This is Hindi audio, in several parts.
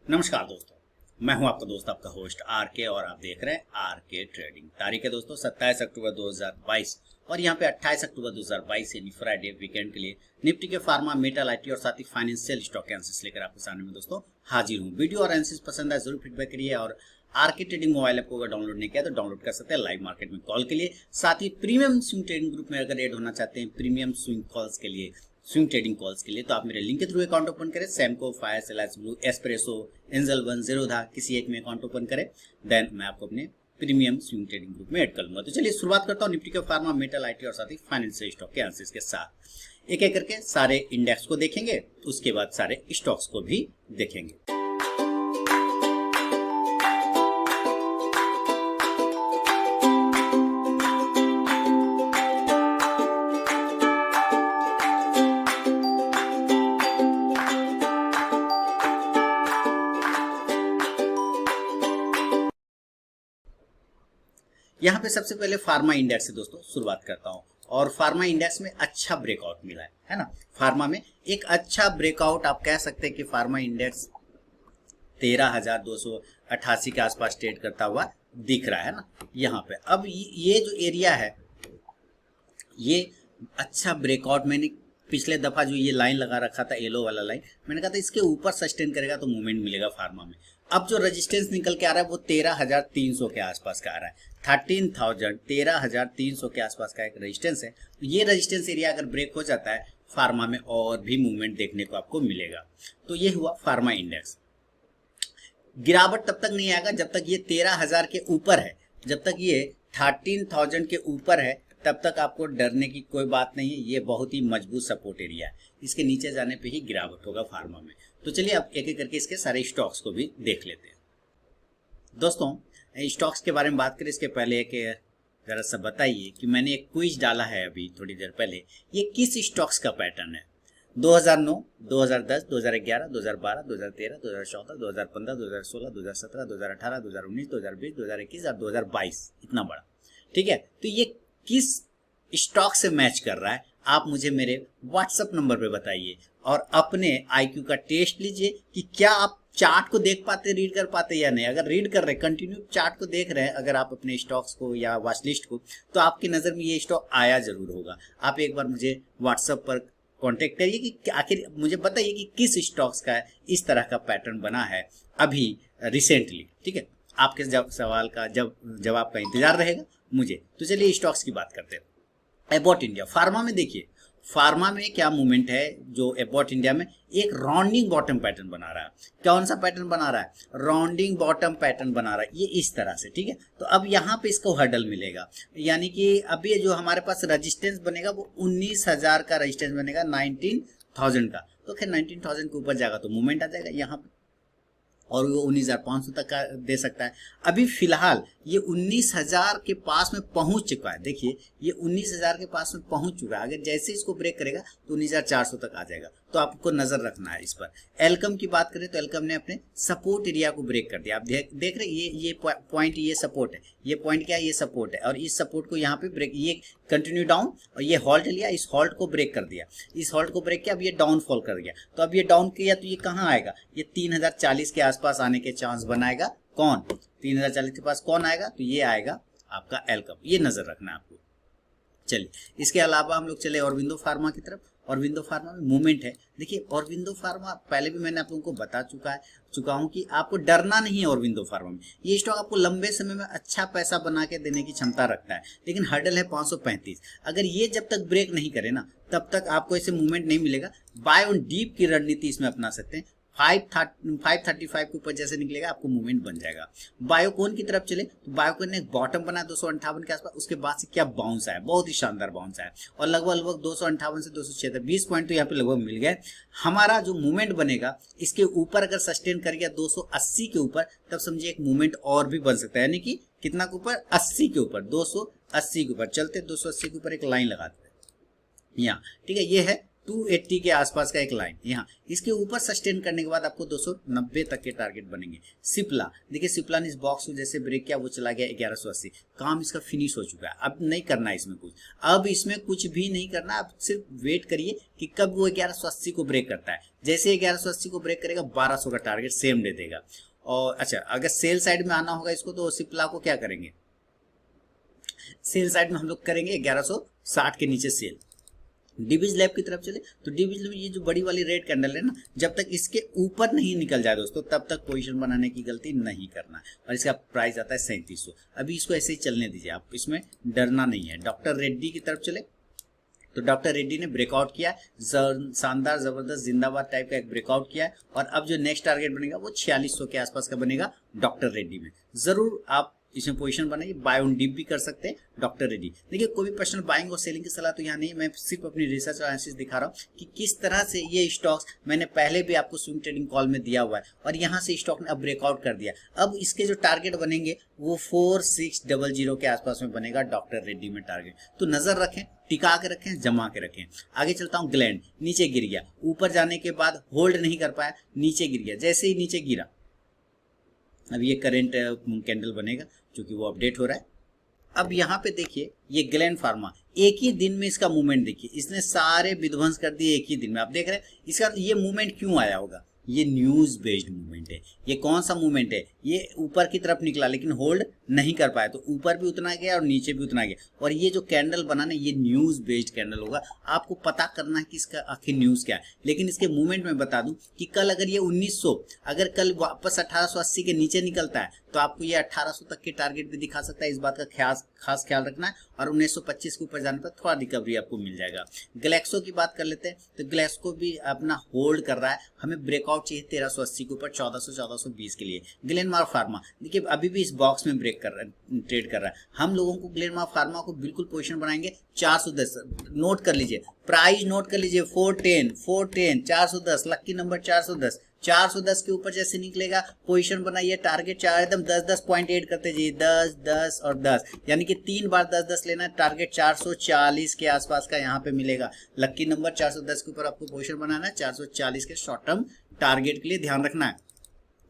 नमस्कार दोस्तों, मैं हूं आपका दोस्त आपका होस्ट आर के और आप देख रहे हैं आर के ट्रेडिंग। तारीख है दोस्तों 27 अक्टूबर 2022 और यहां पे 28 अक्टूबर 2022 यानी फ्राइडे वीकेंड के लिए निफ्टी के फार्मा, मेटल, आईटी और साथ ही फाइनेंशियल स्टॉक के एनालिसिस लेकर आपके सामने में दोस्तों हाजिर हूं। वीडियो और एनालिसिस पसंद आए जरूर फीडबैक करिए और आर के ट्रेडिंग मोबाइल ऐप को अगर डाउनलोड नहीं किया तो डाउनलोड कर सकते हैं लाइव मार्केट में कॉल के लिए। साथ ही प्रीमियम स्विंग ट्रेडिंग ग्रुप में अगर एड होना चाहते हैं प्रीमियम स्विंग कॉल्स के लिए, स्विंग ट्रेडिंग कॉल्स के लिए, तो आप मेरे लिंक के थ्रू अकाउंट ओपन करें। Samco, fire, LIC blue, espresso, angel one, Zerodha किसी एक में अकाउंट ओपन करें, देन मैं आपको अपने प्रीमियम स्विंग ट्रेडिंग ग्रुप में ऐड कर लूंगा। तो चलिए शुरुआत करता हूँ निफ्टी के फार्मा, मेटल, आईटी और साथ ही फाइनेंशियल स्टॉक के एनालिसिस के साथ। एक एक करके सारे इंडेक्स को देखेंगे, उसके बाद सारे स्टॉक्स को भी देखेंगे। यहाँ पे सबसे पहले फार्मा इंडेक्स से दोस्तों शुरुआत करता हूँ और फार्मा इंडेक्स में अच्छा ब्रेकआउट मिला है ना। फार्मा में एक अच्छा ब्रेकआउट आप कह सकते हैं कि फार्मा इंडेक्स 13,288 के आसपास ट्रेड करता हुआ दिख रहा है ना। यहाँ पे अब ये जो एरिया है ये अच्छा ब्रेकआउट, मैंने पिछले दफा जो ये लाइन लगा रखा था येलो वाला लाइन, मैंने कहा था इसके ऊपर सस्टेन करेगा तो मूवमेंट मिलेगा फार्मा में। अब जो रेजिस्टेंस निकल के आ रहा है वो 13,300 के आसपास का आ रहा है। 13,300 के आसपास का एक रेजिस्टेंस है। तो ये रेजिस्टेंस एरिया अगर ब्रेक हो जाता है फार्मा में और भी मूवमेंट देखने को आपको मिलेगा। तो ये हुआ फार्मा इंडेक्स। गिरावट तब तक नहीं आएगा जब तक ये 13,000 के ऊपर है। जब तक ये 13,000 के ऊपर है तब तक आपको डरने की कोई बात नहीं है। ये बहुत ही मजबूत सपोर्ट एरिया है, इसके नीचे जाने पे ही गिरावट होगा फार्मा में। तो चलिए अब एक एक करके इसके सारे स्टॉक्स को भी देख लेते हैं। दोस्तों स्टॉक्स के बारे में बात करें इसके पहले एक जरा सा बताइए कि मैंने एक क्विज डाला है अभी थोड़ी देर पहले, ये किस स्टॉक्स का पैटर्न है। 2009, 2010, 2011, 2012, 2013, 2014, 2015, 2016, 2017, 2018, 2019, 2020, 2021 और 2022, इतना बड़ा। ठीक है, तो ये किस स्टॉक से मैच कर रहा है आप मुझे मेरे व्हाट्सएप नंबर पे बताइए और अपने आईक्यू का टेस्ट लीजिए कि क्या आप चार्ट को देख पाते, रीड कर पाते या नहीं। अगर रीड कर रहे, कंटिन्यू चार्ट को देख रहे हैं अगर आप अपने स्टॉक्स को या वॉच लिस्ट को, तो आपकी नज़र में ये स्टॉक आया जरूर होगा। आप एक बार मुझे व्हाट्सएप पर कांटेक्ट करिए कि आखिर मुझे बताइए कि किस स्टॉक्स का इस तरह का पैटर्न बना है अभी रिसेंटली। ठीक है, आपके सवाल का जवाब का इंतजार रहेगा मुझे। तो चलिए स्टॉक्स की बात करते हैं। एबॉट इंडिया फार्मा में देखिए, फार्मा में क्या मूवमेंट है। जो एबॉट इंडिया में एक राउंडिंग बॉटम पैटर्न बना रहा है। कौन सा पैटर्न बना रहा है? राउंडिंग बॉटम पैटर्न बना रहा है, ये इस तरह से। ठीक है, तो अब यहाँ पे इसको हर्डल मिलेगा, यानी कि अब ये जो हमारे पास रजिस्टेंस बनेगा वो 19,000 का रजिस्टेंस बनेगा, 19,000 का। तो खैर 19,000 के ऊपर जाएगा तो मूवमेंट आ जाएगा यहाँ पे और वो 19,500 तक का दे सकता है। अभी फिलहाल ये 19,000 के पास में पहुंच चुका है। देखिए ये 19,000 के पास में पहुंच चुका है। अगर जैसे इसको ब्रेक करेगा तो 19,400 तक आ जाएगा, तो आपको नजर रखना है इस पर। एलकम की बात करें तो एलकम ने अपने सपोर्ट एरिया को ब्रेक कर दिया। आप देख रहे हैं ये पॉइंट, ये सपोर्ट है, ये पॉइंट क्या है, ये सपोर्ट है और इस सपोर्ट को यहाँ पे ब्रेक, ये कंटिन्यू डाउन और ये हॉल्ट लिया, इस हॉल्ट को ब्रेक कर दिया, इस हॉल्ट को ब्रेक किया, अब ये डाउनफॉल कर गया। तो अब ये डाउन किया तो ये कहाँ आएगा, ये 3,040 के आसपास आने के चांस बनाएगा। कौन 3,040 के पास कौन आएगा? तो ये आएगा आपका एलकम, ये नजर रखना है आपको। चलिए इसके अलावा हम लोग चले ऑरबिंदो फार्मा की तरफ। ऑरबिंदो फार्मा में मूवमेंट है। देखिए ऑरबिंदो फार्मा पहले भी मैंने आप लोगों को बता चुका हूं कि आपको डरना नहीं है। ऑरबिंदो फार्मा में ये स्टॉक आपको लंबे समय में अच्छा पैसा बना के देने की क्षमता रखता है, लेकिन हर्डल है 535। अगर ये जब तक ब्रेक नहीं करे ना तब तक आपको ऐसे मूवमेंट नहीं मिलेगा। बाय ऑन डीप की रणनीति इसमें अपना सकते हैं। 535 के ऊपर जैसे निकलेगा आपको मूवमेंट बन जाएगा। बायोकॉन की तरफ चले तो बायोकॉन ने एक बॉटम बनाया 258 के आसपास, उसके बाद से क्या बाउंस आया, बहुत ही शानदार बाउंस आया और लगभग 258 से 276 20 पॉइंट तो यहाँ पे लगभग मिल गए। हमारा जो मूवमेंट बनेगा इसके ऊपर अगर सस्टेन कर गया 280 के ऊपर, तब समझिए एक मूवमेंट और भी बन सकता है, यानी कि कितना के ऊपर, 80 के ऊपर, 280 के ऊपर चलते 280 के ऊपर एक लाइन लगाते हैं यहाँ। ठीक है, ये है 280 के आसपास का एक लाइन यहाँ, इसके ऊपर सस्टेन करने के बाद आपको 290 तक के टारगेट बनेंगे। सिप्ला, देखिए सिप्ला ने इस बॉक्स को जैसे ब्रेक किया, वो चला गया 1180, काम इसका फिनिश हो चुका है। अब नहीं करना है इसमें कुछ, अब इसमें कुछ भी नहीं करना, आप सिर्फ वेट करिए कि कब वो 1180 को ब्रेक करता है। जैसे 1180 को ब्रेक करेगा 1200 का टारगेट सेम डे देगा। और अच्छा, अगर सेल साइड में आना होगा इसको, तो सिप्ला को क्या करेंगे, सेल साइड में हम लोग करेंगे 1160 के नीचे सेल। डिविज लैब की तरफ चले तो डिविज लैब, ये जो बड़ी वाली रेड कैंडल है ना, जब तक इसके ऊपर नहीं निकल जाए दोस्तों, तब तक पोजीशन बनाने की गलती नहीं करना। और इसका प्राइस आता है 3700। अभी इसको ऐसे ही चलने दीजिए, आप इसमें डरना नहीं है। डॉक्टर रेड्डी की तरफ चले तो डॉक्टर रेड्डी ने ब्रेकआउट किया, शानदार जबरदस्त जिंदाबाद टाइप का एक ब्रेकआउट किया है। और अब जो नेक्स्ट टारगेट बनेगा वो 4600 के आसपास का बनेगा डॉक्टर रेड्डी में। जरूर आप इसमें पोजीशन बनाइए, बाय ऑन डिप भी कर सकते हैं डॉक्टर रेड्डी। देखिए कोई भी पर्सनल बाइंग और सेलिंग की सलाह तो यहाँ नहीं, मैं सिर्फ अपनी रिसर्च और एनालिसिस दिखा रहा हूँ कि किस तरह से ये स्टॉक्स, मैंने पहले भी आपको स्विंग ट्रेडिंग कॉल में दिया हुआ है, और यहाँ से स्टॉक ने अब ब्रेकआउट कर दिया। अब इसके जो टारगेट बनेंगे वो 4600 के आसपास में बनेगा डॉक्टर रेड्डी में टारगेट। तो नजर रखें, टिका के रखें, जमा के रखें। आगे चलता हूँ, ग्लैंड नीचे गिर गया, ऊपर जाने के बाद होल्ड नहीं कर पाया, नीचे गिर गया। जैसे ही नीचे गिरा, अब ये करंट कैंडल बनेगा क्योंकि वो अपडेट हो रहा है। अब यहाँ पे देखिए ये ग्लैंड फार्मा, एक ही दिन में इसका मूवमेंट देखिए, इसने सारे विध्वंस कर दिए एक ही दिन में। आप देख रहे हैं इसका ये मूवमेंट क्यों आया होगा, ये न्यूज बेस्ड मूवमेंट है। ये कौन सा मूवमेंट है, ये ऊपर की तरफ निकला लेकिन होल्ड नहीं कर पाया, तो ऊपर भी उतना गया और नीचे भी उतना गया। और ये जो कैंडल बना ना, ये न्यूज बेस्ड कैंडल होगा। आपको पता करना है कि इसका आखिर न्यूज क्या है। लेकिन इसके मूवमेंट में बता दूं कि कल अगर ये 1900, अगर कल वापस 1880 के नीचे निकलता है तो आपको ये 1800 तक के टारगेट भी दिखा सकता है। इस बात का खास ख्याल रखना है। और 1925 के ऊपर जाने पर थोड़ा रिकवरी आपको मिल जाएगा। ग्लैक्सो की बात कर लेते हैं तो ग्लैक्सो भी अपना होल्ड कर रहा है, हमें ब्रेकआउट चाहिए 1380 के ऊपर 1400-1420 के लिए। ग्लेनमार्क फार्मा देखिए अभी भी इस बॉक्स में ब्रेक कर रहा है, ट्रेड कर रहा है। हम लोगों को ग्लेनमार्क फार्मा को बिल्कुल पोजीशन बनाएंगे 410। नोट कर लीजिए, प्राइस नोट कर लीजिए, 410 410, लक्की नंबर 410। 410 के ऊपर जैसे निकलेगा पोजीशन बनाइए, टारगेट 4 एकदम 10-10 पॉइंट ऐड करते जाइए, 10-10 और 10, यानी कि 3 बार 10-10 लेना है। टारगेट 440 के आसपास का यहाँ पे मिलेगा। लक्की नंबर 410 के ऊपर आपको पोजीशन बनाना है, 440 के शॉर्ट टर्म टारगेट के लिए ध्यान रखना है।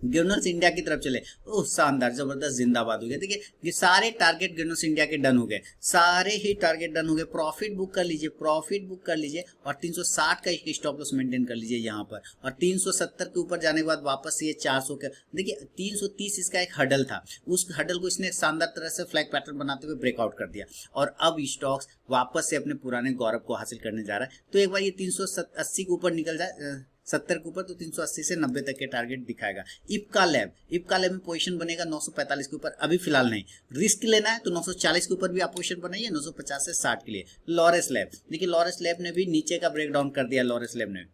ग्रेनुल्स इंडिया की तरफ चले, ओह शानदार जबरदस्त जिंदाबाद हो गया। देखिए ये सारे टारगेट ग्रेनुल्स इंडिया के डन हो गए, सारे ही टारगेट डन हो गए। प्रॉफिट बुक कर लीजिए, प्रॉफिट बुक कर लीजिए, और 360 का एक स्टॉप लॉस मेंटेन कर लीजिए यहाँ पर। और 370 के ऊपर जाने के बाद वापस ये 400 के, देखिए 330 इसका एक हडल था, उस हडल को इसने शानदार तरह से फ्लैग पैटर्न बनाते हुए ब्रेकआउट कर दिया। और अब स्टॉक्स वापस से अपने पुराने गौरव को हासिल करने जा रहा है। तो एक बार ये 380 के ऊपर निकल जाए, 70 के ऊपर, तो 380 से 90 तक के टारगेट दिखाएगा। इप्का लैब में पोजीशन बनेगा 945 के ऊपर, अभी फिलहाल नहीं। रिस्क लेना है तो 940 के ऊपर भी आप पोजीशन बनाइए, 950 से 60 के लिए। लॉरेस लैब, देखिए लॉरेस लैब ने भी नीचे का ब्रेकडाउन कर दिया। लॉरेस लैब ने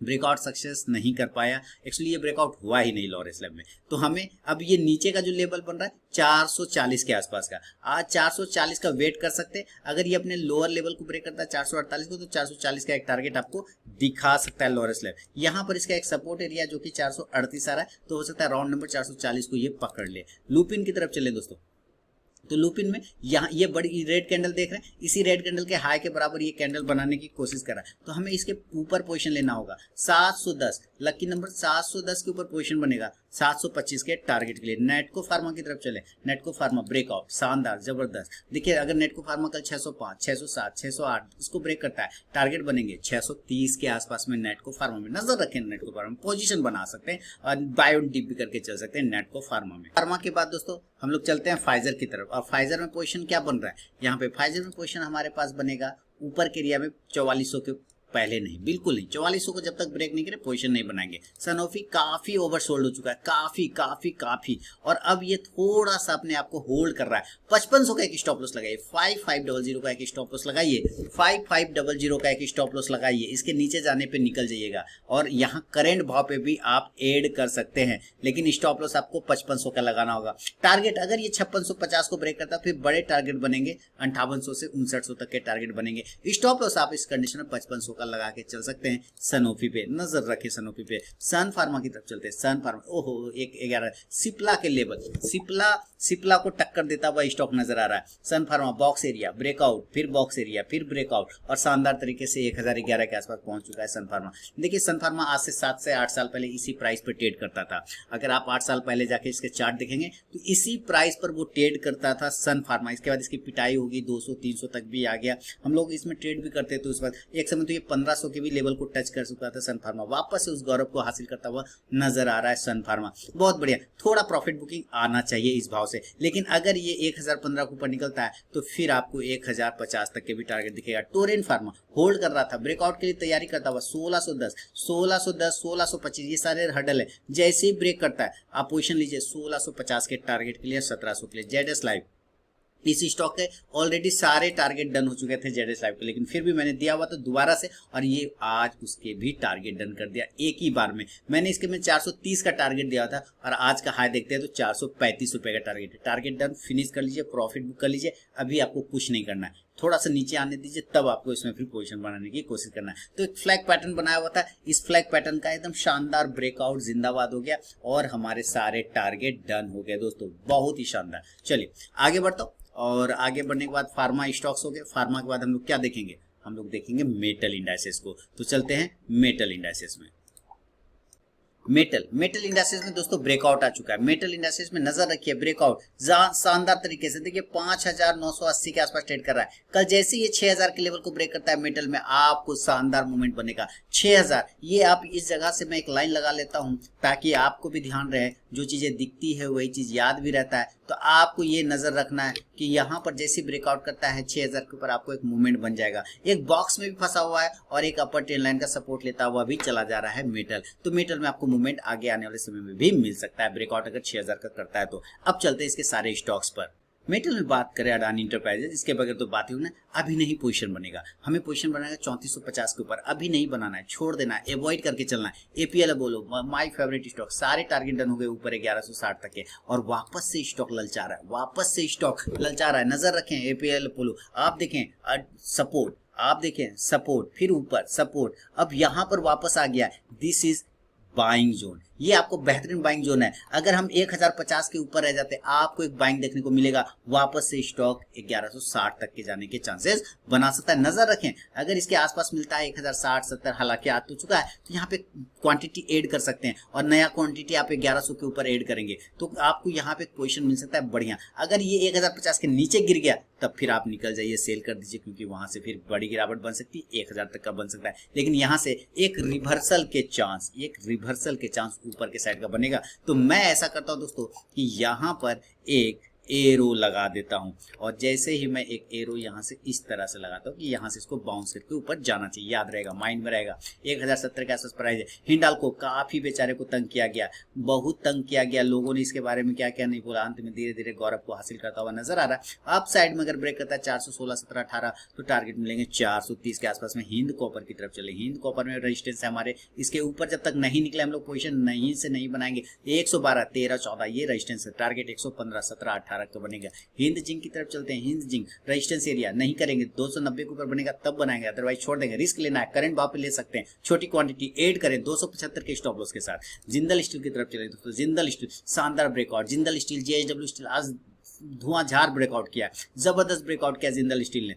ब्रेकआउट सक्सेस नहीं कर पाया, एक्चुअली ये ब्रेकआउट हुआ ही नहीं लॉरेस लैब में। तो हमें अब ये नीचे का जो लेवल बन रहा है 440 के आसपास का, आज 440 का वेट कर सकते हैं। अगर ये अपने लोअर लेवल को ब्रेक करता है 448 को, तो 440 का एक टारगेट आपको दिखा सकता है लॉरेस लैब। यहाँ पर इसका एक सपोर्ट एरिया जो कि 438 आ रहा है, तो हो सकता है राउंड नंबर 440 को ये पकड़ ले। लुपिन की तरफ चले दोस्तों, तो लुपिन में यहाँ ये बड़ी रेड कैंडल देख रहे हैं, इसी रेड कैंडल के हाई के बराबर ये कैंडल बनाने की कोशिश कर रहा है। तो हमें इसके ऊपर पोजीशन लेना होगा 710, लकी नंबर 710 के ऊपर पोजीशन बनेगा 725 के टारगेट के लिए। नेटको फार्मा की तरफ चले, नेटको फार्मा ब्रेकआउट शानदार जबरदस्त। देखिए अगर नेटको फार्मा कल 605, 607, 608 इसको ब्रेक करता है, टारगेट बनेंगे 630 के आसपास में। नेटको फार्मा में नजर रखें, नेटको फार्मा में पोजीशन बना सकते हैं और बाय ऑन डिप भी करके चल सकते हैं नेटको फार्मा में। फार्मा के बाद दोस्तों हम लोग चलते हैं फाइजर की तरफ। और फाइजर में पोजीशन क्या बन रहा है, यहाँ पे फाइजर में पोजीशन हमारे पास बनेगा ऊपर के एरिया में 4400 के पहले नहीं, बिल्कुल नहीं। 4400 को जब तक ब्रेक नहीं करे पोजीशन नहीं बनाएंगे। सनोफी काफी ओवरसोल्ड हो चुका है, काफी, और अब ये थोड़ा सा अपने आप को होल्ड कर रहा है। 5500 का एक स्टॉप लॉस लगाइए, 5500 का एक स्टॉप लॉस लगाइए, 5500 का एक स्टॉप लॉस लगाइए। इसके नीचे जाने पे निकल जाइएगा, और यहाँ करंट भाव पे भी आप ऐड कर सकते हैं, लेकिन स्टॉप लॉस आपको 5500 का लगाना होगा। टारगेट अगर ये 5650 को ब्रेक करता है, फिर बड़े टारगेट बनेंगे 5800 से 5900 तक के टारगेट बनेंगे। स्टॉप लॉस आप इस कंडीशन में 5500 का लगा के चल सकते हैं। सनोफी पे नजर रखें, सनोफी पे। सन फार्मा की तरफ चलते हैं, सन फार्मा, ओहो 111। सिप्ला के लेवल, सिप्ला को टक्कर देता हुआ स्टॉक नजर आ रहा है। सन फार्मा बॉक्स एरिया, ब्रेकआउट, फिर बॉक्स एरिया, फिर ब्रेकआउट और शानदार तरीके से 1011 के आसपास पहुंच चुका है सन फार्मा। देखिए सन फार्मा आज से 7 से 8 साल पहले इसी प्राइस पर ट्रेड करता था। अगर आप 8 साल पहले जाके इसके चार्ट देखेंगे तो इसी प्राइस पर वो ट्रेड करता था सन फार्मा। इसके बाद इसकी पिटाई होगी, 200-300 तक भी आ गया। हम लोग इसमें ट्रेड भी करते थे उस वक्त। एक समय तो ये 1500 के भी लेवल को टच कर चुका था सन फार्मा। वापस से उस गौरव को हासिल करता हुआ नजर आ रहा है सन फार्मा। बहुत बढ़िया, थोड़ा प्रॉफिट बुकिंग आना चाहिए इस भाव से, लेकिन अगर ये 1015 के ऊपर निकलता है तो फिर आपको 1050 तक के भी टारगेट दिखेगा। टोरेंट फार्मा होल्ड कर रहा था, ब्रेकआउट के लिए तैयारी करता हुआ 1610, 1625 ये सारे हर्डल है। जैसे ही ब्रेक करता है आप पोजीशन लीजिए 1650 के टारगेट के लिए, 1700 के लिए। जेडएस लाइव, इस स्टॉक के ऑलरेडी सारे टारगेट डन हो चुके थे जेडएस लाइव के, लेकिन फिर भी मैंने दिया हुआ था दोबारा से, और ये आज उसके भी टारगेट डन कर दिया एक ही बार में। मैंने इसके में 430 का टारगेट दिया था और आज का हाई देखते हैं तो 435 रुपए का टारगेट है। टारगेट डन, फिनिश कर लीजिए, प्रॉफिट बुक कर लीजिए। अभी आपको कुछ नहीं करना है, थोड़ा सा नीचे आने दीजिए, तब आपको इसमें फिर पोजीशन बनाने की कोशिश करना है। तो एक फ्लैग पैटर्न बनाया हुआ था, इस फ्लैग पैटर्न का एकदम शानदार ब्रेकआउट जिंदाबाद हो गया और हमारे सारे टारगेट डन हो गए दोस्तों, बहुत ही शानदार। चलिए आगे बढ़ता हूँ, और आगे बढ़ने के बाद फार्मा स्टॉक्स हो गए। फार्मा के बाद हम लोग क्या देखेंगे, हम लोग देखेंगे मेटल इंडाइसेस को। तो चलते हैं मेटल इंडाइसेस में। मेटल इंडस्ट्रीज में दोस्तों ब्रेकआउट आ चुका है। मेटल इंडस्ट्रीज में नजर रखिए, ब्रेकआउट शानदार तरीके से। देखिए 5980 के आसपास ट्रेड कर रहा है। कल जैसे ये 6000 के लेवल को ब्रेक करता है मेटल में, आपको शानदार मूवमेंट बनेगा। 6000 ये आप इस जगह से मैं एक लाइन लगा लेता हूं ताकि आपको भी ध्यान रहे, जो चीजें दिखती है वही चीज याद भी रहता है। तो आपको ये नजर रखना है कि यहाँ पर जैसे ब्रेकआउट करता है 6000 के ऊपर आपको एक मूवमेंट बन जाएगा। एक बॉक्स में भी फंसा हुआ है और एक अपर ट्रेंड लाइन का सपोर्ट लेता हुआ भी चला जा रहा है मेटल। तो मेटल में आपको मूवमेंट आगे आने वाले समय में भी मिल सकता है, ब्रेकआउट अगर 6000 का करता है तो। अब चलते हैं इसके सारे स्टॉक्स पर। मेटल में बात करें अडानी इंटरप्राइजेज, इसके बगैर तो बात ही होना, अभी नहीं पोजीशन बनेगा। हमें पोजीशन बनाएगा 3450 के ऊपर, अभी नहीं बनाना है, छोड़ देना है, अवॉइड करके चलना है। एपीएल बोलो, माय फेवरेट स्टॉक, सारे टारगेट डन हो गए ऊपर 1160 तक के, और वापस से स्टॉक ललचा रहा है, वापस से स्टॉक ललचा रहा है। नजर रखें एपीएल बोलो, आप देखें सपोर्ट, आप देखें सपोर्ट, फिर ऊपर सपोर्ट, अब यहां पर वापस आ गया। दिस इज बाइंग जोन, ये आपको बेहतरीन बाइंग जोन है। अगर हम 1050 के ऊपर रह जाते आपको एक बाइंग देखने को मिलेगा, वापस से स्टॉक 1160 तक के जाने के चांसेस बना सकता है। नजर रखें अगर इसके आसपास मिलता है 1060-70, हालांकि आ तो चुका है, तो यहाँ पे क्वांटिटी ऐड कर सकते हैं और नया क्वांटिटी आप 1100 के ऊपर ऐड करेंगे तो आपको यहाँ पे पोजीशन मिल सकता है बढ़िया। अगर ये 1050 के नीचे गिर गया तब फिर आप निकल जाइए, सेल कर दीजिए, क्योंकि वहां से फिर बड़ी गिरावट बन सकती है, 1000 तक का बन सकता है। लेकिन यहाँ से एक रिवर्सल के चांस ऊपर के साइड का बनेगा। तो मैं ऐसा करता हूं दोस्तों कि यहाँ पर एक एरो लगा देता हूं, और जैसे ही मैं एक एरो यहां से इस तरह से लगाता हूं कि यहां से इसको बाउंस करके ऊपर जाना चाहिए, याद रहेगा, माइंड में रहेगा। 1070 के आसपास प्राइस है। हिंडाल को काफी बेचारे को तंग किया गया, बहुत तंग किया गया, लोगों ने इसके बारे में क्या क्या नहीं बोला, अंत में धीरे धीरे गौरव को हासिल करता हुआ नजर आ रहा है। अप साइड में अगर ब्रेक करता है 416, 17, 18 तो टारगेट मिलेंगे 430 के आसपास में। हिंद कॉपर की तरफ चले, हिंद कॉपर में रेजिस्टेंस है हमारे, इसके ऊपर जब तक नहीं निकले हम लोग पोजिशन नहीं से नहीं बनाएंगे। 112, 13, 14 ये रेजिस्टेंस है, टारगेट 115, 17, 18 का बनेगा। हिंद जिंक की तरफ चलते हैं, हिंद जिंक रेजिस्टेंस एरिया नहीं करेंगे, 290 के ऊपर बनेगा तब बनाएंगे, अदरवाइज छोड़ देंगे। रिस्क लेना है, करंट भाव पे ले सकते हैं, छोटी क्वांटिटी ऐड करें 275 के स्टॉप लॉस के साथ। जिंदल स्टील की तरफ चले दोस्तों, जिंदल स्टील शानदार breakout, Jindal steel, JSW steel आज धुआंधार ब्रेकआउट किया, जबरदस्त ब्रेकआउट किया जिंदल स्टील ने।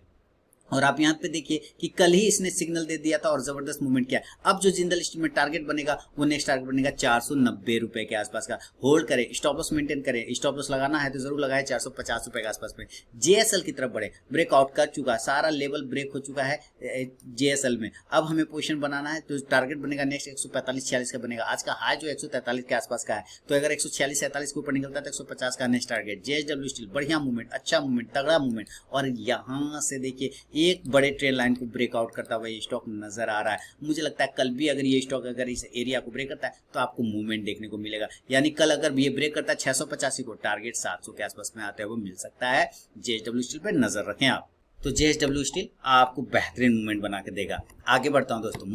और आप यहाँ पे देखिए कि कल ही इसने सिग्नल दे दिया था और जबरदस्त मूवमेंट किया। अब जो जिंदल स्टील में टारगेट बनेगा वो नेक्स्ट टारगेट बनेगा 490 रुपए के आसपास का। होल्ड करें, स्टॉप लॉस मेंटेन करें, स्टॉप लॉस लगाना है तो जरूर लगाए 450 रुपए के आसपास में। जेएसएल की तरफ बढ़े, ब्रेकआउट कर चुका, सारा लेवल ब्रेक हो चुका है जेएसएल में। अब हमें पोजीशन बनाना है तो टारगेट बनेगा नेक्स्ट 145-46 का बनेगा। आज का हाई जो 143 के आसपास का है, तो अगर 146-47 के ऊपर निकलता है तो 150 का नेक्स्ट टारगेट। जेएसडब्ल्यू स्टील बढ़िया मूवमेंट, अच्छा मूवमेंट, तगड़ा मूवमेंट, और यहाँ से देखिए एक बड़े ट्रेंड लाइन को ब्रेकआउट करता हुआ ये स्टॉक नजर आ रहा है। मुझे लगता है कल भी अगर ये स्टॉक अगर इस एरिया को ब्रेक करता है तो आपको मूवमेंट देखने को मिलेगा। यानी कल अगर ये ब्रेक करता है 685 को, टारगेट 700 के आसपास में आते हुए मिल सकता है। जेएसडब्ल्यू स्टील पे नजर रखें आप, तो जेएसडब्ल्यू स्टील आपको बेहतरीन मूवमेंट बना के देगा। आगे बढ़ता हूं दोस्तों,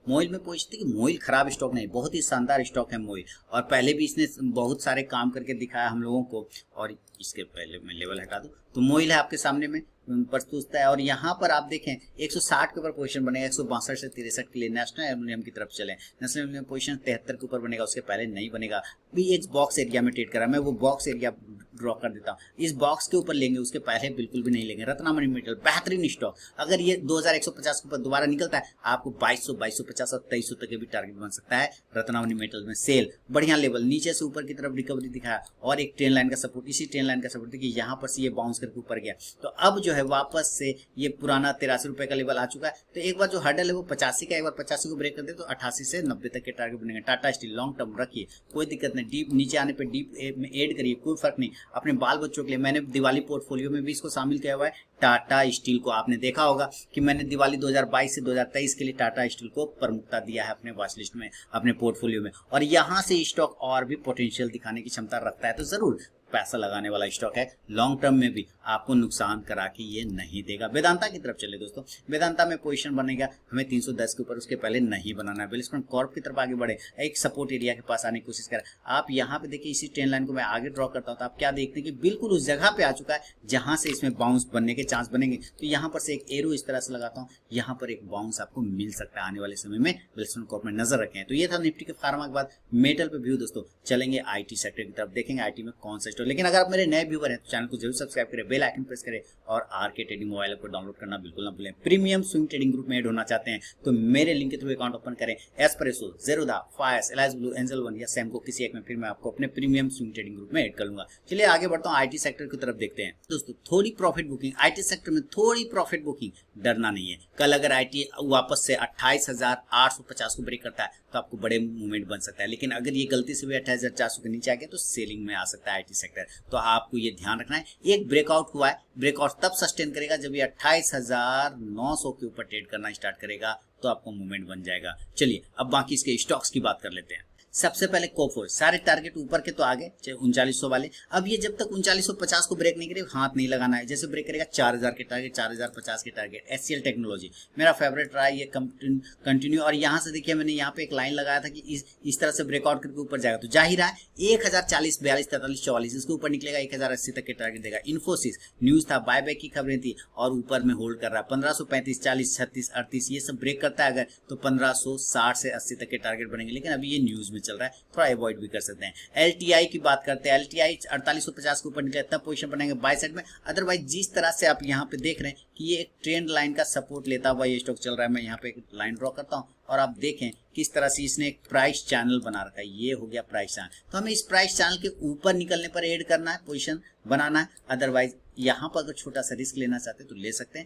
मोइल में पूछते कि मोइल खराब स्टॉक नहीं, बहुत ही शानदार स्टॉक है मोइल, और पहले भी इसने बहुत सारे काम करके दिखाया हम लोगों को। और इसके पहले मैं लेवल हटा दूं तो मोइल है आपके सामने में, प्रस्तुत है। और यहाँ पर आप देखें 160 के ऊपर पोजीशन बनेगा, 162 से 63 के लिए नेशनल एल्यूमिनियम की तरफ चले, नेशनल एल्यूमिनियम पोजीशन 73 के ऊपर बनेगा, उसके पहले नहीं बनेगा। भी एक बॉक्स एरिया में ट्रेड करा, मैं वो बॉक्स एरिया ड्रॉ कर देता हूँ, इस बॉक्स के ऊपर लेंगे, उसके पहले बिल्कुल भी नहीं लेंगे। रत्नामणि मेटल बेहतरीन स्टॉक, अगर ये 2150 के ऊपर दोबारा निकलता है आपको 2200, 2250 और 2300 तक के भी टारगेट बन सकता है। रत्नामणि मेटल में सेल बढ़िया लेवल, नीचे से ऊपर की तरफ रिकवरी दिखाया और एक ट्रेन लाइन का सपोर्ट, इसी ट्रेन लाइन का सपोर्ट देखिए यहाँ पर से ये बाउंस करके ऊपर गया। तो अब जो है वापस से ये पुराना 83 रुपए का लेवल आ चुका है। तो एक बार जो हर्डल है वो 85 का, एक बार 85 को ब्रेक कर दे तो 88 से 90 तक के टारगेट बनेंगे। टाटा स्टील लॉन्ग टर्म रखिए, कोई दिक्कत नहीं, डीप नीचे आने पे डीप में ऐड करिए, कोई फर्क नहीं। अपने बाल बच्चों के लिए मैंने दिवाली पोर्टफोलियो में भी इसको शामिल किया हुआ है। टाटा स्टील को आपने देखा होगा कि मैंने दिवाली 2022 से 2023 के लिए टाटा स्टील को प्रमुखता दिया है अपने वॉच लिस्ट में, अपने पोर्टफोलियो में। और यहाँ से स्टॉक और भी पोटेंशियल दिखाने की क्षमता रखता है, तो जरूर पैसा लगाने वाला स्टॉक है। लॉन्ग टर्म में भी आपको नुकसान करा के ये नहीं देगा। वेदांता की तरफ चले दोस्तों, वेदांता में पोजीशन बनेगा हमें 310 के ऊपर, उसके पहले नहीं बनाना है। वेलस्पन कॉर्प की तरफ आगे बढ़े, एक सपोर्ट एरिया के पास आने की कोशिश करें। आप यहाँ पे देखिए इसी ट्रेन लाइन को मैं आगे ड्रॉ करता हूँ तो आप क्या देखते हैं कि बिल्कुल उस जगह पे आ चुका है जहां से इसमें बाउंस बनने के चांस बनेंगे। तो यहाँ पर से एक एरो इस तरह से लगाता हूँ, यहाँ पर एक बाउंस आपको मिल सकता है आने वाले समय में। वेलस्पन कॉर्प में नजर रखें। तो ये था निफ्टी के फार्मा के बाद मेटल पे व्यू। दोस्तों चलेंगे आईटी सेक्टर की तरफ, देखेंगे आईटी में कौन सा स्टॉक। लेकिन अगर आप मेरे नए व्यूअर हैं तो चैनल को जरूर सब्सक्राइब करें, बेल आइकन प्रेस करें और आरके ट्रेडिंग मोबाइल ऐप को डाउनलोड करना बिल्कुल ना भूलें। प्रीमियम स्विंग ट्रेडिंग ग्रुप में ऐड होना चाहते हैं तो मेरे लिंक के थ्रू अकाउंट ओपन करें। Espresso, Zerodha, Fyers, Alice Blue, Angel One या सैमको किसी एक में, फिर मैं आपको अपने प्रीमियम स्विंग ट्रेडिंग ग्रुप में ऐड कर लूंगा। चलिए आगे बढ़ता हूँ, आईटी सेक्टर की तरफ देखते हैं। दोस्तों थोड़ी प्रॉफिट बुकिंग, आईटी सेक्टर में थोड़ी प्रॉफिट बुकिंग, डरना नहीं है। कल अगर आईटी वापस से 28,850 को ब्रेक करता है तो आपको बड़े मूवमेंट बन सकता है। लेकिन अगर ये गलती से भी 28,400 के नीचे आ गया तो सेलिंग में आ सकता है आईटी सेक्टर। तो आपको ये ध्यान रखना है। एक ब्रेकआउट हुआ है, ब्रेकआउट तब सस्टेन करेगा जब ये 28,900 के ऊपर ट्रेड करना स्टार्ट करेगा तो आपको मूवमेंट बन जाएगा। चलिए अब बाकी इसके स्टॉक्स की बात कर लेते हैं। सबसे पहले कोफोर्ज, सारे टारगेट ऊपर के तो आगे 3900 वाले। अब ये जब तक 3950 को ब्रेक नहीं करे हाथ नहीं लगाना है। जैसे ब्रेक करेगा 4000 के टारगेट, 4050 के टारगेट। एचसीएल टेक्नोलॉजी मेरा फेवरेट रहा है, ये कंटिन्यू। और यहाँ से देखिए मैंने यहाँ पे एक लाइन लगाया था कि इस तरह से ब्रेकआउट करके ऊपर जाएगा तो जाहिर है 1040, 42, 43, 44 इसके ऊपर निकलेगा, 1080 तक के टारगेट देगा। इन्फोसिस न्यूज था, बायबैक की खबरें थी और ऊपर में होल्ड कर रहा है। 1535, 40, 36, 38 ये सब ब्रेक करता है अगर तो 1560 से 80 तक के टारगेट बनेंगे। लेकिन अभी ये न्यूज में चल रहा है, थोड़ा अवॉइड भी कर सकते हैं। एलटीआई की बात करते हैं, एलटीआई 4850 के ऊपर निकले तब पोजीशन बनाएंगे बाय साइड में। अदरवाइज जिस तरह से आप यहाँ पे देख रहे हैं कि ये एक ट्रेंड लाइन का सपोर्ट लेता हुआ ये स्टॉक चल रहा है, मैं यहाँ पे एक लाइन ड्रॉ करता हूँ और आप देखें किस तरह से इसने एक प्राइस चैनल बना रखा है। ये हो गया प्राइस चैनल, तो हमें इस प्राइस चैनल के ऊपर निकलने पर ऐड करना है, पोजीशन बनाना है। अदरवाइज यहाँ पर अगर छोटा सा रिस्क लेना चाहते हैं तो ले सकते हैं।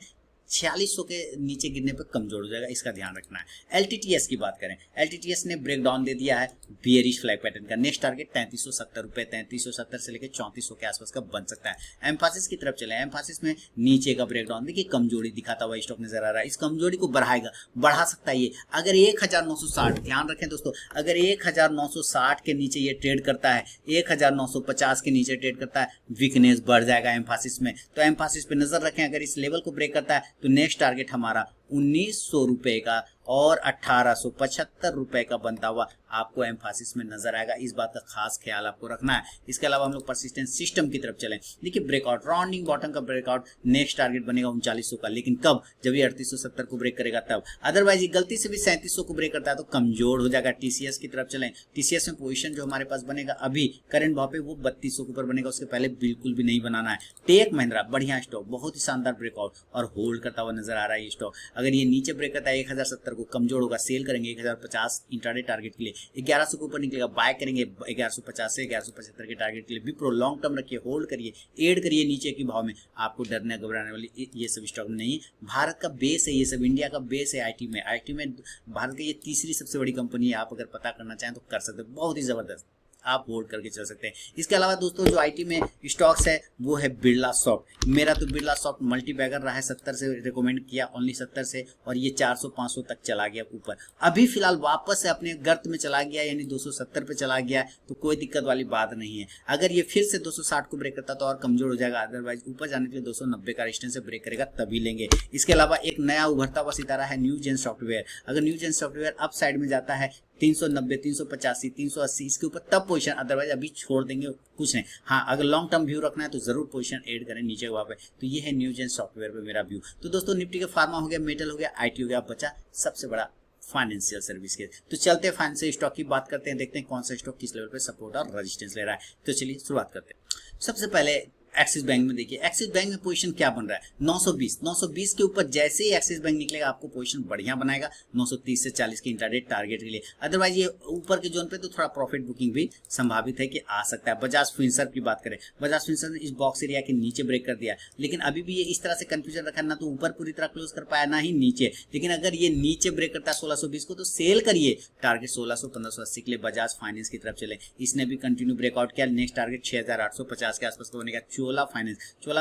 4600 के नीचे गिरने पर कमजोर हो जाएगा, इसका ध्यान रखना है। एलटीटीएस की बात करें, एलटीटीएस ने ब्रेक डाउन दे दिया है बियरिश फ्लैग पैटर्न का। नेक्स्ट टारगेट 3370 रुपए, 3370 से लेकर 3400 के आसपास का बन सकता है। एम्फासिस की तरफ चले, एम्फासिस में नीचे का ब्रेक डाउन देखिए, कमजोरी दिखाता हुआ स्टॉक नजर आ रहा है। इस कमजोरी को बढ़ाएगा, बढ़ा सकता है ये अगर 1960, ध्यान रखें दोस्तों, अगर 1960 के नीचे ये ट्रेड करता है, 1950 के नीचे ट्रेड करता है, वीकनेस बढ़ जाएगा एम्फासिस में। तो एम्फासिस पे नजर रखें, अगर इस लेवल को ब्रेक करता है तो नेक्स्ट टारगेट हमारा 1900 रुपए का और 1875 रुपए का बनता हुआ आपको एम्फासिस में नजर आएगा। इस बात का खास ख्याल आपको रखना है। इसके अलावा हम लोग परसिस्टेंट सिस्टम की तरफ चलें, देखिए ब्रेकआउट, राउंडिंग बॉटम का ब्रेकआउट, नेक्स्ट टारगेट बनेगा 3900 का। लेकिन कब? जब ये 3870 को ब्रेक करेगा तब। अदरवाइज ये गलती से भी 3700 को ब्रेक करता है तो कमजोर हो जाएगा। टीसीएस की तरफ चलें, टीसीएस में पोजीशन जो हमारे पास बनेगा अभी करंट भाव पे वो 3200 के ऊपर बनेगा, उसके पहले बिल्कुल भी नहीं बनाना है। टेक महिंद्रा बढ़िया स्टॉक, बहुत ही शानदार ब्रेकआउट और होल्ड करता हुआ नजर आ रहा है ये स्टॉक। अगर ये नीचे ब्रेक करता है 1070 को, कमजोर होगा, सेल करेंगे 1050 इंट्राडे टारगेट के लिए, 1100 के ऊपर निकलेगा, बाय करेंगे 1150 से 1175 के टारगेट के लिए। विप्रो लॉन्ग टर्म रखिए, होल्ड करिए, एड करिए नीचे के भाव में। आपको डरने घबराने वाली ये सब स्टॉक नहीं, भारत का बेस है ये सब, इंडिया का बेस है आईटी में। आईटी में भारत की ये तीसरी सबसे बड़ी कंपनी है, आप अगर पता करना चाहें तो कर सकते हैं, बहुत ही जबरदस्त, आप होल्ड करके चल सकते हैं। इसके अलावा दोस्तों जो आईटी में स्टॉक्स है वो है बिरला सॉफ्ट। मेरा तो बिरला सॉफ्ट मल्टी बैगर रहा है, 70 से रिकमेंड किया, ओनली 70 से, और ये 400-500 तक चला गया ऊपर। अभी फिलहाल वापस से अपने गर्त में चला गया, यानी 270 पे चला गया, तो कोई दिक्कत वाली बात नहीं है। अगर ये फिर से 260 को ब्रेक करता तो और कमजोर हो जाएगा। अदरवाइज ऊपर जाने के लिए 290 का रेजिस्टेंस से ब्रेक करेगा तभी लेंगे। इसके अलावा एक नया उभरता हुआ सितारा है न्यू जेन सॉफ्टवेयर। अगर Newgen software upside में जाता है 390, 385, 380 इसके ऊपर तब पोजीशन, अदरवाइज अभी छोड़ देंगे, कुछ नहीं। हाँ, अगर लॉन्ग टर्म व्यू रखना है तो जरूर पोजीशन ऐड करें नीचे वहाँ पे। तो ये है न्यूजेन सॉफ्टवेयर पे मेरा व्यू। तो दोस्तों निफ्टी का फार्मा हो गया, मेटल हो गया, IT हो गया, बचा सबसे बड़ा फाइनेंशियल सर्विस के। तो चलते हैं फाइनेंशियल स्टॉक की बात करते हैं, देखते हैं कौन सा स्टॉक किस लेवल पे सपोर्ट और रेजिस्टेंस ले रहा है। तो चलिए शुरुआत करते हैं। सबसे पहले एक्सिस बैंक में देखिए, एक्सिस बैंक में पोजीशन क्या बन रहा है, 920 के ऊपर जैसे ही एक्सिस बैंक निकलेगा आपको पोजीशन बढ़िया बनाएगा 930 से 40 के इंट्राडे टारगेट के लिए। अदरवाइज ये ऊपर के जोन पे तो थोड़ा प्रॉफिट बुकिंग भी संभावित है कि आ सकता है। बजाज फिनसर्व की बात करें, बजाज फिनसर्व ने इस बॉक्स एरिया के नीचे ब्रेक कर दिया, लेकिन अभी भी ये इस तरह से कंफ्यूजन रखा, ना तो ऊपर पूरी तरह क्लोज कर पाया ना ही नीचे। लेकिन अगर ये नीचे ब्रेक करता है 1620 को तो सेल करिए, टारगेट 1600-1580 के लिए बजाज फाइनेंस की तरफ चले। इसने भी कंटिन्यू ब्रेकआउट किया, नेक्स्ट टारगेट 6850 के आसपास का बनेगा। चोला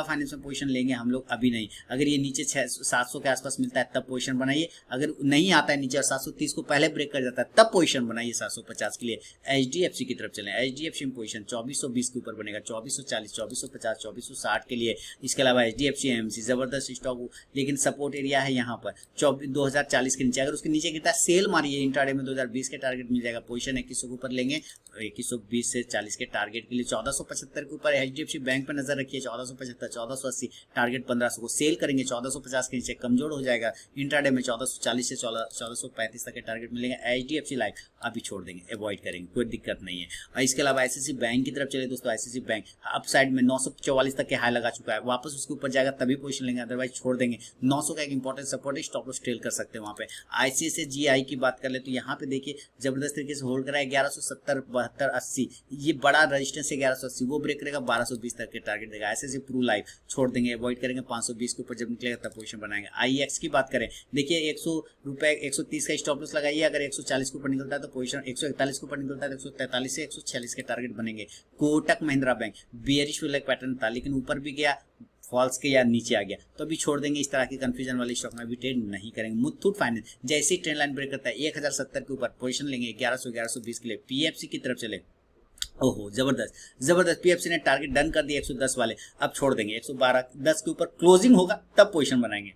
फाइनेंस में पोजीशन लेंगे हम लोग, अभी नहीं। अगर ये नीचे 700 के आसपास मिलता है तब पोजीशन बनाइए, अगर नहीं आता है नीचे और 730 को पहले ब्रेक कर जाता है तब पोजीशन बनाइए 750 के लिए। HDFC की तरफ चलें, HDFC में पोजीशन 2420 के ऊपर बनेगा, 2440, 2450, 2460 के लिए। इसके अलावा HDFC AMC जबरदस्त स्टॉक, लेकिन सपोर्ट एरिया है यहाँ पर 2040 के नीचे। अगर उसके नीचे गिरता है सेल मारिए, इंट्राडे में 2020 के टारगेट मिल जाएगा। पोजीशन 2100 के ऊपर लेंगे, 2120 से 40 के टारगेट के लिए। 1475 के ऊपर HDFC बैंक पर नजर रखिए, 1475, 1480 टारगेट 1500 को सेल करेंगे, 1450 के नीचे कमजोर हो जाएगा। इंट्राडे में 1440 से 1435 तक के टारगेट मिलेंगे। HDFC लाइफ अभी छोड़ देंगे, अवॉइड करेंगे, कोई दिक्कत नहीं है। और इसके अलावा ICICI बैंक की तरफ चले दोस्तों, ICICI बैंक अप साइड में 944 तक के हाई लगा चुका है, वापस उसके ऊपर जाएगा तभी पोजीशन लेंगे, अदरवाइज छोड़ देंगे। 900 का एक इंपॉर्टेंट सपोर्ट है, स्टॉप लॉस ट्रेल कर सकते हैं वहाँ पे। ICICI की बात कर ले तो यहाँ पे देखिए जबरदस्त तरीके से होल्ड करा है 1170, 72, 80, ये बड़ा रेजिस्टेंस है 1180, वो ब्रेक करेगा 1220 तक के टारगेट देगा। ICICI प्रू लाइफ छोड़ देंगे, अवॉइड करेंगे, 520 के ऊपर जब निकलेगा तब पोजीशन बनाएंगे। IEX की बात करें, देखिए 100 रुपए 130 का स्टॉप लॉस लगाइए, अगर 140 के ऊपर निकलता है तो पोजीशन, 141 के ऊपर निकलता है तो 143 से 146 के टारगेट बनेंगे। Kotak Mahindra bank bearish pattern था, लेकिन ऊपर भी गया, फॉल्स के या नीचे आ गया तो अभी छोड़ देंगे। इस तरह की कंफ्यूजन वाली स्टॉक में अभी ट्रेड नहीं करेंगे। मुथूट फाइनेंस जैसे ही ट्रेंड लाइन ब्रेक करता है 1070 के ऊपर पोजीशन लेंगे, 1100-1120 के लिए। PFC की तरफ चले, ओहो जबरदस्त PFC ने टारगेट डन कर दिया 110 वाले, अब छोड़ देंगे। 112-10 के ऊपर क्लोजिंग होगा तब पोजीशन बनाएंगे,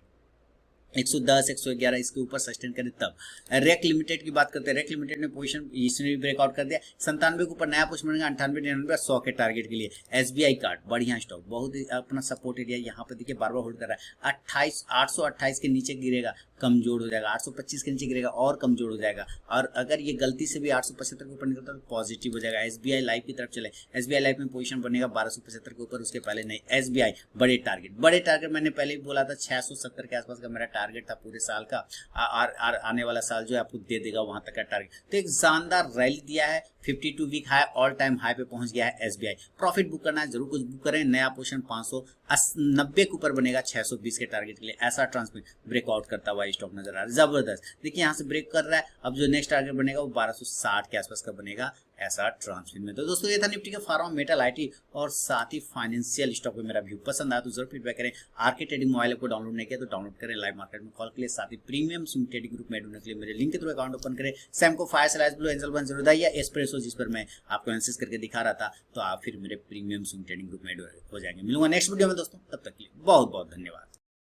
110, 111 इसके ऊपर सस्टेन करें तब। रेक लिमिटेड की बात करते हैं, रेक लिमिटेड ने पोजीशन इसने भी ब्रेकआउट कर दिया, 97 के ऊपर नया पोजीशन बनेगा, 98, 99, 100 के टारगेट के लिए। SBI कार्ड बढ़िया स्टॉक, बहुत अपना सपोर्ट एरिया यहाँ पे देखिए बार बार होल्ड कर रहा है। 828 के नीचे गिरेगा कमजोर हो जाएगा, 825 के नीचे गिरेगा और कमजोर हो जाएगा। और अगर ये गलती से भी 875 के ऊपर निकलता है तो पॉजिटिव हो जाएगा। SBI लाइफ की तरफ चले, SBI लाइफ में पोजीशन बनेगा 1275 के ऊपर, उसके पहले नहीं। SBI बड़े टारगेट मैंने पहले भी बोला था 670 के आसपास का मेरा टारगेट था पूरे साल का। आने वाला साल जो है आपको दे देगा वहां तक का टारगेट। तो एक शानदार रैली दिया है, 52 week high, all time high पे पहुंच गया है SBI। प्रॉफिट बुक करना है जरूर कुछ बुक करें। नया पोजीशन 590 के ऊपर बनेगा 620 के टारगेट के लिए। ऐसा ट्रांसमिट ब्रेकआउट करता हुआ स्टॉक नजर आ रहा है, जबरदस्त। देखिए यहाँ से ब्रेक कर रहा है, अब जो नेक्स्ट टारगेट बनेगा वो 1260 के आसपास का बनेगा, ऐसा ट्रांसमिट में। तो दोस्तों ये था निफ्टी का फार्मा, मेटल, IT और साथ ही फाइनेंशियल स्टॉक पे मेरा व्यू। पसंद आया तो जरूर फीडबैक करें। RK ट्रेडिंग मोबाइल को डाउनलोड नहीं किया तो डाउनलोड करें, लाइव मार्केट में कॉल के लिए, साथ ही प्रीमियम स्विंग ट्रेडिंग ग्रुप में जुड़ने के लिए मेरे लिंक के थ्रू अकाउंट ओपन करें। Samco fire slice blue angel 1 जरूर या एस्प्रेसो जिस पर मैं आपको एनालिसिस करके दिखा रहा था, तो आप फिर मेरे प्रीमियम स्विंग ट्रेडिंग ग्रुप में हो जाएंगे। मिलूंगा नेक्स्ट वीडियो में दोस्तों, तब तक के लिए बहुत बहुत धन्यवाद।